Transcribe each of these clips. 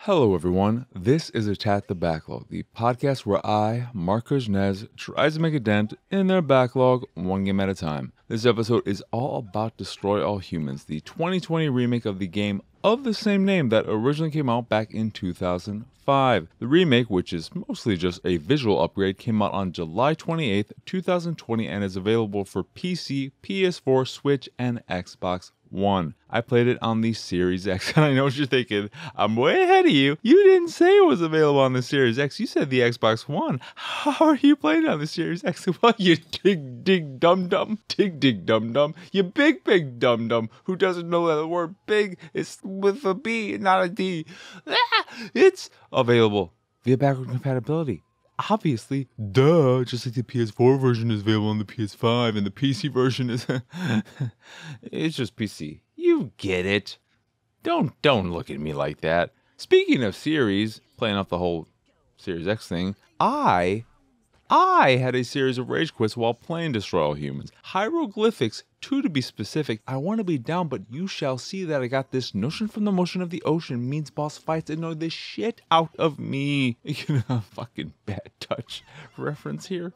Hello everyone, this is Attack the Backlog, the podcast where I, Mark Kuznez, tries to make a dent in their backlog one game at a time. This episode is all about Destroy All Humans, the 2020 remake of the game of the same name that originally came out back in 2005. The remake, which is mostly just a visual upgrade, came out on July 28th, 2020 and is available for PC, PS4, Switch, and Xbox One. I played it on the Series X, and I know what you're thinking. I'm way ahead of you. You didn't say it was available on the Series X. You said the Xbox One. How are you playing on the Series X? Well, you dig dum-dum. Dig dum-dum. You big dum-dum who doesn't know that the word big is with a B, not a D. It's available via backward compatibility. Obviously, duh, just like the PS4 version is available on the PS5 and the PC version is it's just PC. You get it. Don't look at me like that. Speaking of series, playing off the whole Series X thing, I had a series of rage quits while playing Destroy All Humans. Hieroglyphics, 2 to be specific. I want to be down, but you shall see that I got this notion from the motion of the ocean means boss fights annoy the shit out of me. Fucking bad touch reference here.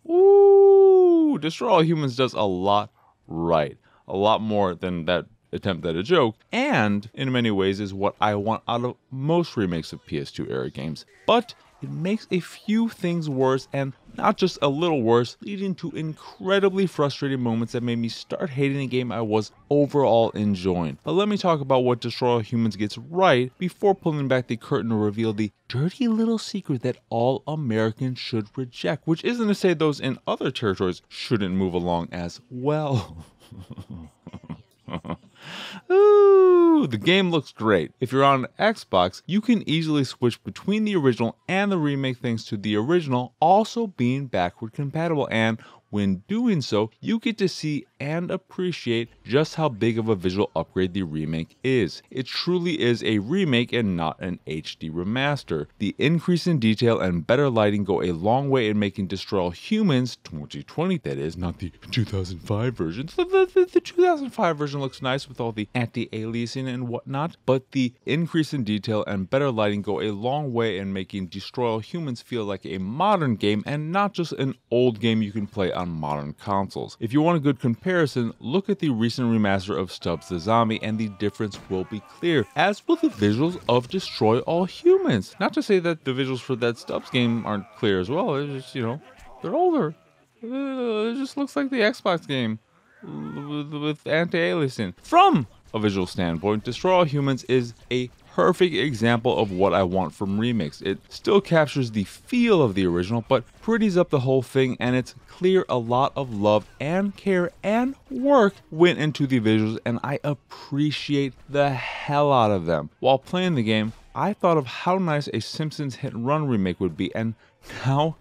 Ooh, Destroy All Humans does a lot right. A lot more than that attempt at a joke, and in many ways is what I want out of most remakes of PS2 era games. But it makes a few things worse, and not just a little worse, leading to incredibly frustrating moments that made me start hating a game I was overall enjoying. But let me talk about what Destroy All Humans gets right before pulling back the curtain to reveal the dirty little secret that all Americans should reject, which isn't to say those in other territories shouldn't move along as well. Ooh, the game looks great. If you're on Xbox, you can easily switch between the original and the remake thanks to the original also being backward compatible, and when doing so, you get to see and appreciate just how big of a visual upgrade the remake is. It truly is a remake and not an HD remaster. The increase in detail and better lighting go a long way in making Destroy All Humans 2020, that is, not the 2005 version. So the 2005 version looks nice with all the anti-aliasing and whatnot, but the increase in detail and better lighting go a long way in making Destroy All Humans feel like a modern game and not just an old game you can play on modern consoles. If you want a good comparison, look at the recent remaster of Stubbs the Zombie and the difference will be clear, as will the visuals of Destroy All Humans. Not to say that the visuals for that Stubbs game aren't clear as well, it's just, they're older. It just looks like the Xbox game with anti-aliasing. From a visual standpoint, Destroy All Humans is a perfect example of what I want from remakes. It still captures the feel of the original, but pretties up the whole thing, and it's clear a lot of love and care and work went into the visuals, and I appreciate the hell out of them. While playing the game, I thought of how nice a Simpsons Hit and Run remake would be, and now,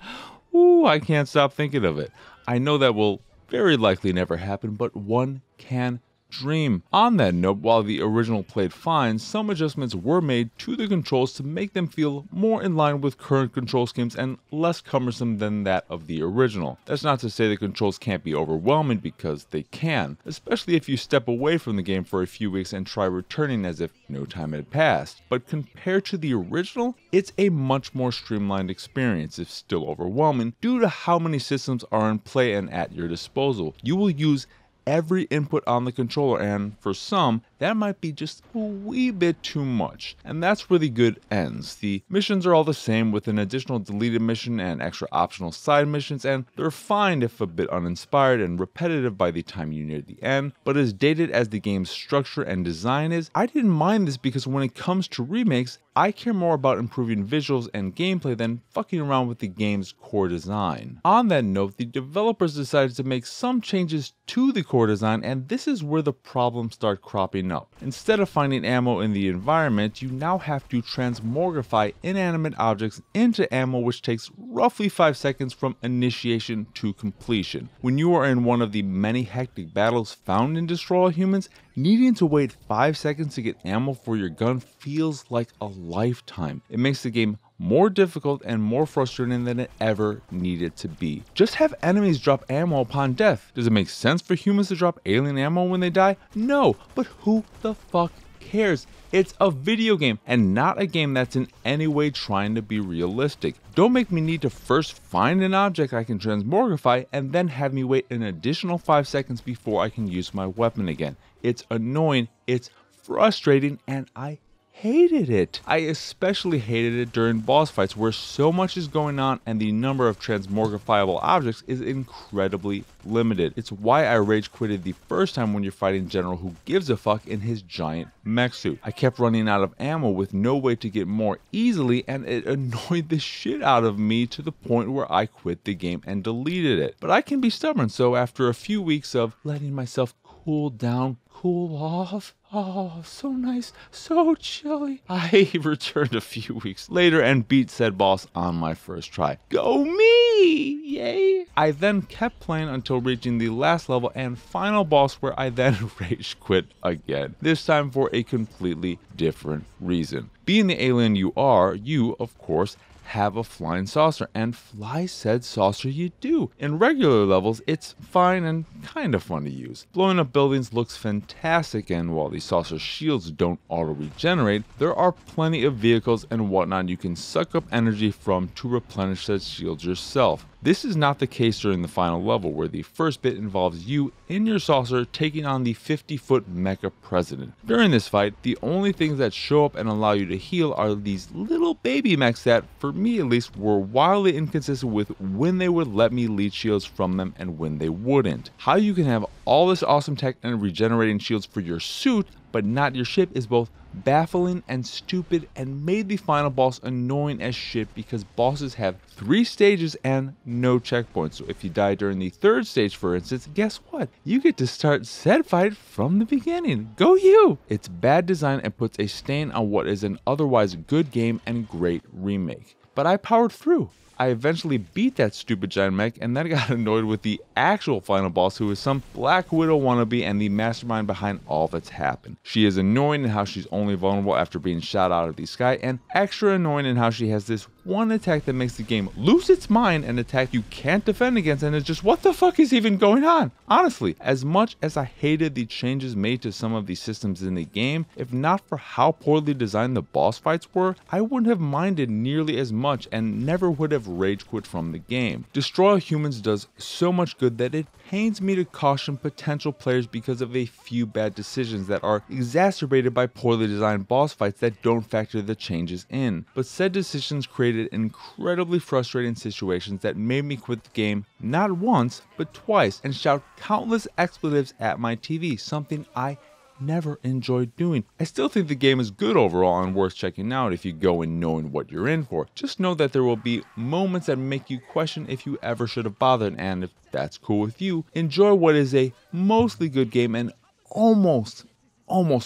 I can't stop thinking of it. I know that will very likely never happen, but one can dream. On that note, while the original played fine, some adjustments were made to the controls to make them feel more in line with current control schemes and less cumbersome than that of the original. That's not to say the controls can't be overwhelming, because they can, especially if you step away from the game for a few weeks and try returning as if no time had passed. But compared to the original, it's a much more streamlined experience, if still overwhelming, due to how many systems are in play and at your disposal. You will use every input on the controller, and for some, that might be just a wee bit too much. And that's where the good ends. The missions are all the same, with an additional deleted mission and extra optional side missions, and they're fine if a bit uninspired and repetitive by the time you near the end. But as dated as the game's structure and design is, I didn't mind this, because when it comes to remakes, I care more about improving visuals and gameplay than fucking around with the game's core design. On that note, the developers decided to make some changes to the core design, and this is where the problems start cropping up. Instead of finding ammo in the environment, you now have to transmogrify inanimate objects into ammo, which takes roughly 5 seconds from initiation to completion. When you are in one of the many hectic battles found in Destroy All Humans, needing to wait 5 seconds to get ammo for your gun feels like a lifetime. It makes the game more difficult and more frustrating than it ever needed to be. Just have enemies drop ammo upon death. Does it make sense for humans to drop alien ammo when they die? No, but who the fuck cares? It's a video game and not a game that's in any way trying to be realistic. Don't make me need to first find an object I can transmogrify and then have me wait an additional 5 seconds before I can use my weapon again. It's annoying, it's frustrating, and I hated it. I especially hated it during boss fights where so much is going on and the number of transmogrifiable objects is incredibly limited. It's why I rage quitted the first time when you're fighting General Who Gives a Fuck in his giant mech suit. I kept running out of ammo with no way to get more easily, and it annoyed the shit out of me to the point where I quit the game and deleted it. But I can be stubborn, so after a few weeks of letting myself cool down, cool off, oh, so nice, so chilly, I returned a few weeks later and beat said boss on my first try. Go me! Yay! I then kept playing until reaching the last level and final boss, where I then rage quit again, this time for a completely different reason. Being the alien you are, you, of course, have a flying saucer, and fly said saucer you do. In regular levels, it's fine and kind of fun to use. Blowing up buildings looks fantastic, and while the saucer shields don't auto-regenerate, there are plenty of vehicles and whatnot you can suck up energy from to replenish said shields yourself. This is not the case during the final level, where the first bit involves you in your saucer taking on the 50-foot mecha president. During this fight, the only things that show up and allow you to heal are these little baby mechs that, for me at least, were wildly inconsistent with when they would let me lead shields from them and when they wouldn't. How you can have all this awesome tech and regenerating shields for your suit, but not your ship, is both baffling and stupid, and made the final boss annoying as shit because bosses have 3 stages and no checkpoints. So if you die during the 3rd stage, for instance, guess what? You get to start said fight from the beginning. Go you! It's bad design and puts a stain on what is an otherwise good game and great remake. But I powered through. I eventually beat that stupid giant mech and then got annoyed with the actual final boss, who is some Black Widow wannabe and the mastermind behind all that's happened. She is annoying in how she's only vulnerable after being shot out of the sky, and extra annoying in how she has this one attack that makes the game lose its mind, an attack you can't defend against, and it's just, what the fuck is even going on? Honestly, as much as I hated the changes made to some of the systems in the game, if not for how poorly designed the boss fights were, I wouldn't have minded nearly as much and never would have rage quit from the game. Destroy All Humans does so much good that it pains me to caution potential players because of a few bad decisions that are exacerbated by poorly designed boss fights that don't factor the changes in. But said decisions created incredibly frustrating situations that made me quit the game not once, but twice, and shout countless expletives at my TV, something I never enjoyed doing. I still think the game is good overall and worth checking out if you go in knowing what you're in for. Just know that there will be moments that make you question if you ever should have bothered, and if that's cool with you, enjoy what is a mostly good game and almost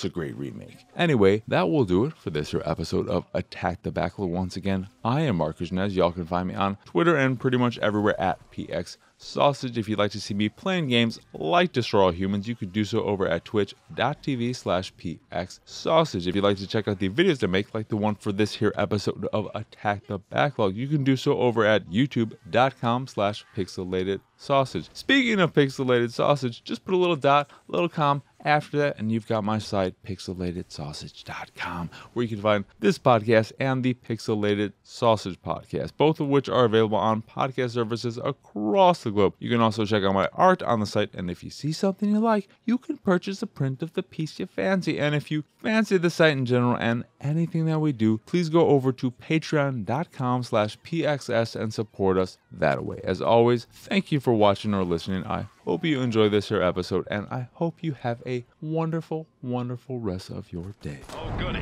a great remake. Anyway, that will do it for this here episode of Attack the Backlog. Once again, I am Marcus Nez. Y'all can find me on Twitter and pretty much everywhere at PXSausage. If you'd like to see me playing games like Destroy All Humans, you could do so over at twitch.tv/PXSausage. If you'd like to check out the videos I make, like the one for this here episode of Attack the Backlog, you can do so over at youtube.com/pixelatedsausage. Speaking of pixelated sausage, just put a little dot, a little com after that, and you've got my site, pixelatedsausage.com, where you can find this podcast and the Pixelated Sausage podcast, both of which are available on podcast services across the globe. You can also check out my art on the site, and if you see something you like, you can purchase a print of the piece you fancy. And if you fancy the site in general and anything that we do, please go over to patreon.com/pxs and support us that way. As always, thank you for watching or listening. I hope you enjoy this here episode, and I hope you have a wonderful, wonderful rest of your day. Oh, goody.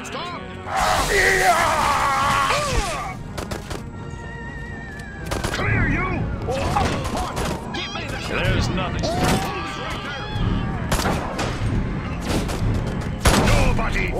Stop! Clear, you! There's nothing. Nobody!